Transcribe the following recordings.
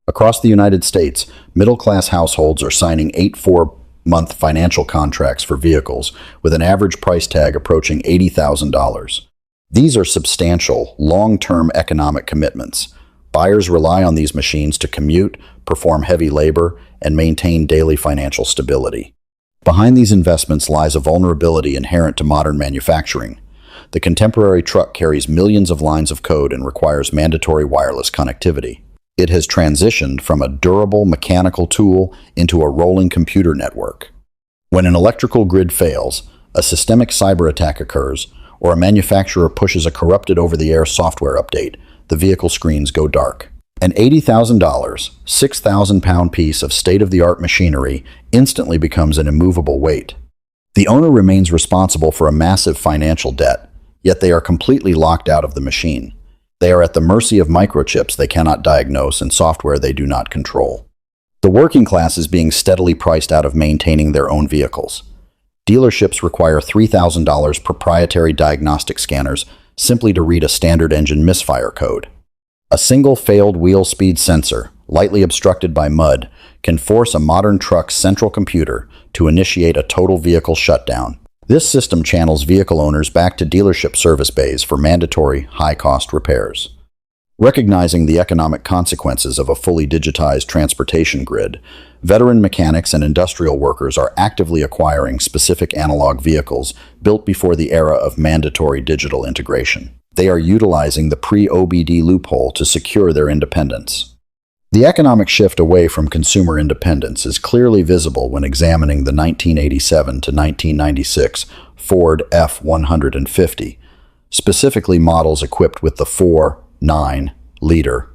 Across the United States, middle-class households are signing 8-4-month financial contracts for vehicles with an average price tag approaching $80,000. These are substantial, long-term economic commitments. Buyers rely on these machines to commute, perform heavy labor, and maintain daily financial stability. Behind these investments lies a vulnerability inherent to modern manufacturing. The contemporary truck carries millions of lines of code and requires mandatory wireless connectivity. It has transitioned from a durable mechanical tool into a rolling computer network. When an electrical grid fails, a systemic cyber attack occurs, or a manufacturer pushes a corrupted over-the-air software update, the vehicle screens go dark. An $80,000, 6,000-pound piece of state-of-the-art machinery instantly becomes an immovable weight. The owner remains responsible for a massive financial debt, yet they are completely locked out of the machine. They are at the mercy of microchips they cannot diagnose and software they do not control. The working class is being steadily priced out of maintaining their own vehicles. Dealerships require $3,000 proprietary diagnostic scanners simply to read a standard engine misfire code. A single failed wheel speed sensor, lightly obstructed by mud, can force a modern truck's central computer to initiate a total vehicle shutdown. This system channels vehicle owners back to dealership service bays for mandatory, high-cost repairs. Recognizing the economic consequences of a fully digitized transportation grid, veteran mechanics and industrial workers are actively acquiring specific analog vehicles built before the era of mandatory digital integration. They are utilizing the Pre-OBD loophole to secure their independence. The economic shift away from consumer independence is clearly visible when examining the 1987 to 1996 Ford F-150, specifically models equipped with the 4.9-liter,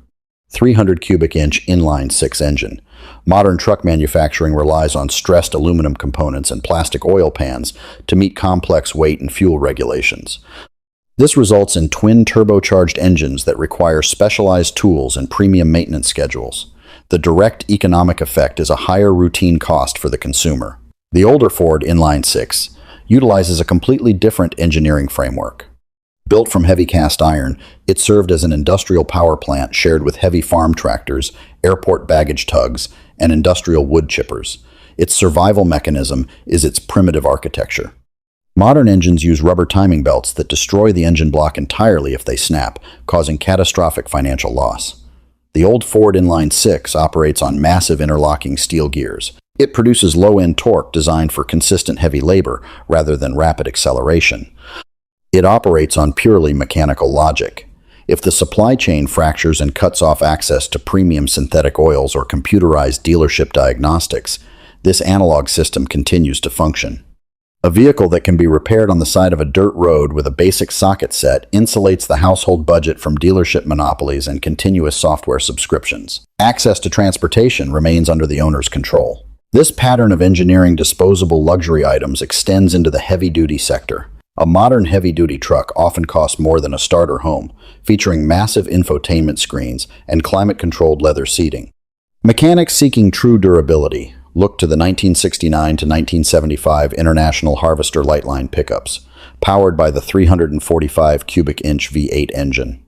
300 cubic inch inline 6 engine. Modern truck manufacturing relies on stressed aluminum components and plastic oil pans to meet complex weight and fuel regulations. This results in twin turbocharged engines that require specialized tools and premium maintenance schedules. The direct economic effect is a higher routine cost for the consumer. The older Ford Inline 6 utilizes a completely different engineering framework. Built from heavy cast iron, it served as an industrial power plant shared with heavy farm tractors, airport baggage tugs, and industrial wood chippers. Its survival mechanism is its primitive architecture. Modern engines use rubber timing belts that destroy the engine block entirely if they snap, causing catastrophic financial loss. The old Ford Inline 6 operates on massive interlocking steel gears. It produces low-end torque designed for consistent heavy labor rather than rapid acceleration. It operates on purely mechanical logic. If the supply chain fractures and cuts off access to premium synthetic oils or computerized dealership diagnostics, this analog system continues to function. A vehicle that can be repaired on the side of a dirt road with a basic socket set insulates the household budget from dealership monopolies and continuous software subscriptions. Access to transportation remains under the owner's control. This pattern of engineering disposable luxury items extends into the heavy-duty sector. A modern heavy-duty truck often costs more than a starter home, featuring massive infotainment screens and climate-controlled leather seating. Mechanics seeking true durability look to the 1969 to 1975 International Harvester Lightline pickups, powered by the 345 cubic inch V8 engine.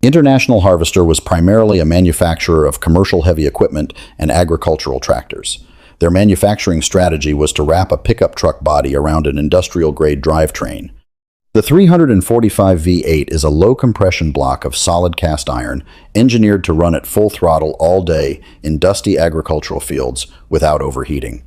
International Harvester was primarily a manufacturer of commercial heavy equipment and agricultural tractors. Their manufacturing strategy was to wrap a pickup truck body around an industrial-grade drivetrain. The 345 V8 is a low-compression block of solid cast iron engineered to run at full throttle all day in dusty agricultural fields without overheating.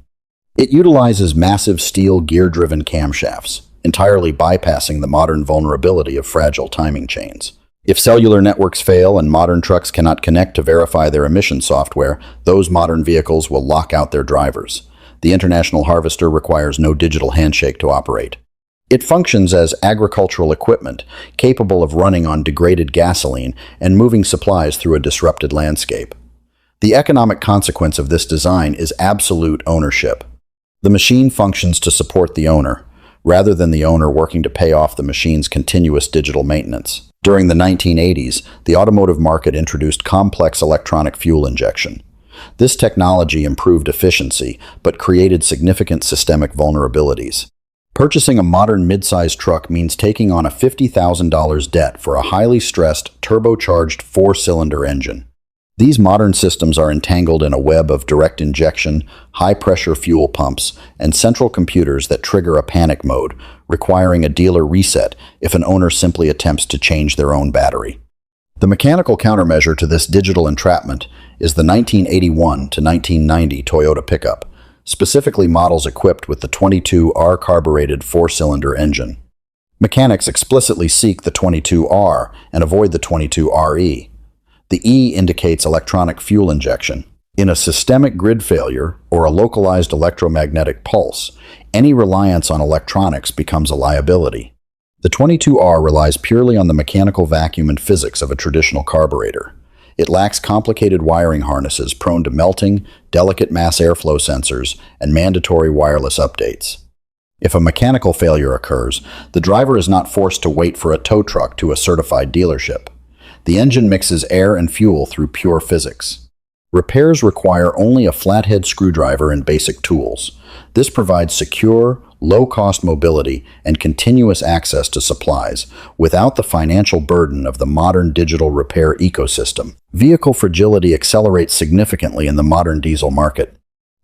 It utilizes massive steel gear-driven camshafts, entirely bypassing the modern vulnerability of fragile timing chains. If cellular networks fail and modern trucks cannot connect to verify their emission software, those modern vehicles will lock out their drivers. The International Harvester requires no digital handshake to operate. It functions as agricultural equipment, capable of running on degraded gasoline and moving supplies through a disrupted landscape. The economic consequence of this design is absolute ownership. The machine functions to support the owner, rather than the owner working to pay off the machine's continuous digital maintenance. During the 1980s, the automotive market introduced complex electronic fuel injection. This technology improved efficiency, but created significant systemic vulnerabilities. Purchasing a modern mid-size truck means taking on a $50,000 debt for a highly stressed, turbocharged 4-cylinder engine. These modern systems are entangled in a web of direct injection, high-pressure fuel pumps, and central computers that trigger a panic mode, requiring a dealer reset if an owner simply attempts to change their own battery. The mechanical countermeasure to this digital entrapment is the 1981 to 1990 Toyota pickup, specifically models equipped with the 22R carbureted four-cylinder engine. Mechanics explicitly seek the 22R and avoid the 22RE. The E indicates electronic fuel injection. In a systemic grid failure or a localized electromagnetic pulse, any reliance on electronics becomes a liability. The 22R relies purely on the mechanical vacuum and physics of a traditional carburetor. It lacks complicated wiring harnesses prone to melting, delicate mass airflow sensors, and mandatory wireless updates. If a mechanical failure occurs, the driver is not forced to wait for a tow truck to a certified dealership. The engine mixes air and fuel through pure physics. Repairs require only a flathead screwdriver and basic tools. This provides secure, low-cost mobility and continuous access to supplies without the financial burden of the modern digital repair ecosystem. Vehicle fragility accelerates significantly in the modern diesel market.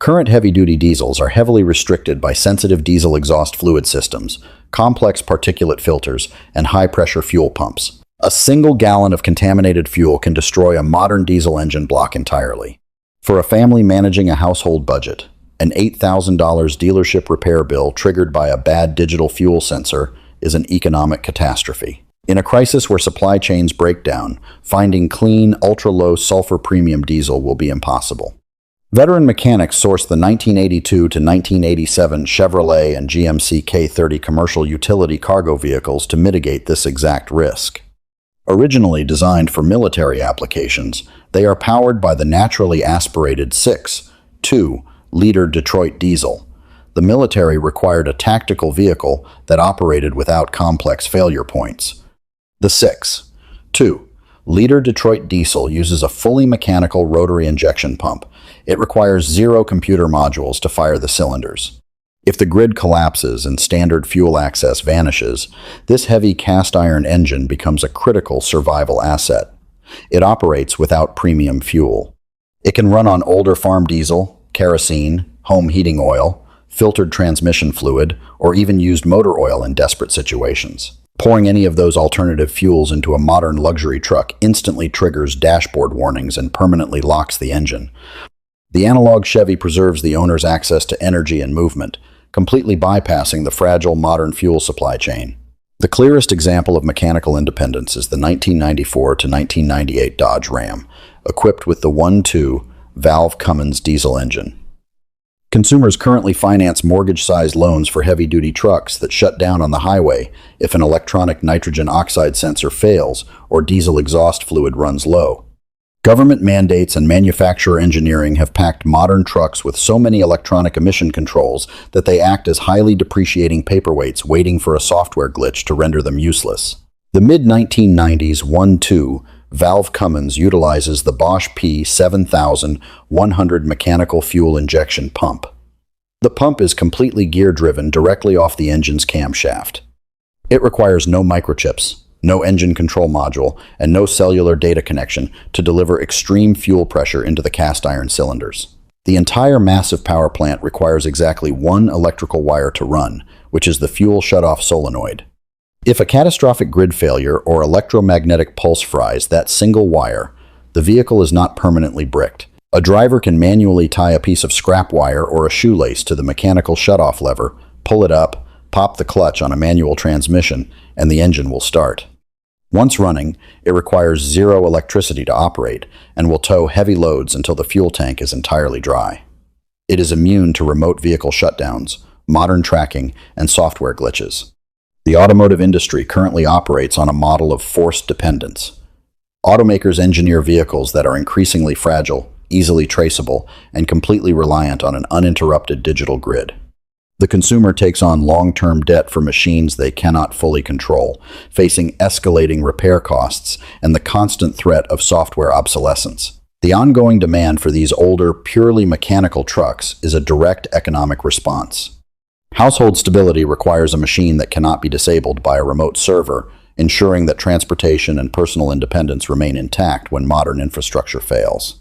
Current heavy-duty diesels are heavily restricted by sensitive diesel exhaust fluid systems, complex particulate filters, and high-pressure fuel pumps. A single gallon of contaminated fuel can destroy a modern diesel engine block entirely. For a family managing a household budget, an $8,000 dealership repair bill triggered by a bad digital fuel sensor is an economic catastrophe. In a crisis where supply chains break down, finding clean, ultra-low sulfur premium diesel will be impossible. Veteran mechanics sourced the 1982 to 1987 Chevrolet and GMC K30 commercial utility cargo vehicles to mitigate this exact risk. Originally designed for military applications, they are powered by the naturally aspirated 6.2-liter Detroit diesel. The military required a tactical vehicle that operated without complex failure points. The 6.2-liter Detroit diesel uses a fully mechanical rotary injection pump. It requires 0 computer modules to fire the cylinders. If the grid collapses and standard fuel access vanishes, this heavy cast iron engine becomes a critical survival asset. It operates without premium fuel. It can run on older farm diesel, kerosene, home heating oil, filtered transmission fluid, or even used motor oil in desperate situations. Pouring any of those alternative fuels into a modern luxury truck instantly triggers dashboard warnings and permanently locks the engine. The analog Chevy preserves the owner's access to energy and movement, completely bypassing the fragile modern fuel supply chain. The clearest example of mechanical independence is the 1994 to 1998 Dodge Ram, equipped with the 1.2 valve Cummins diesel engine. Consumers currently finance mortgage-sized loans for heavy-duty trucks that shut down on the highway if an electronic nitrogen oxide sensor fails or diesel exhaust fluid runs low. Government mandates and manufacturer engineering have packed modern trucks with so many electronic emission controls that they act as highly depreciating paperweights waiting for a software glitch to render them useless. The mid-1990s 1.2 valve Cummins utilizes the Bosch P7100 mechanical fuel injection pump. The pump is completely gear-driven directly off the engine's camshaft. It requires no microchips, no engine control module, and no cellular data connection to deliver extreme fuel pressure into the cast iron cylinders. The entire massive power plant requires exactly one electrical wire to run, which is the fuel shutoff solenoid. If a catastrophic grid failure or electromagnetic pulse fries that single wire, the vehicle is not permanently bricked. A driver can manually tie a piece of scrap wire or a shoelace to the mechanical shutoff lever, pull it up, pop the clutch on a manual transmission, and the engine will start. Once running, it requires 0 electricity to operate and will tow heavy loads until the fuel tank is entirely dry. It is immune to remote vehicle shutdowns, modern tracking, and software glitches. The automotive industry currently operates on a model of forced dependence. Automakers engineer vehicles that are increasingly fragile, easily traceable, and completely reliant on an uninterrupted digital grid. The consumer takes on long-term debt for machines they cannot fully control, facing escalating repair costs and the constant threat of software obsolescence. The ongoing demand for these older, purely mechanical trucks is a direct economic response. Household stability requires a machine that cannot be disabled by a remote server, ensuring that transportation and personal independence remain intact when modern infrastructure fails.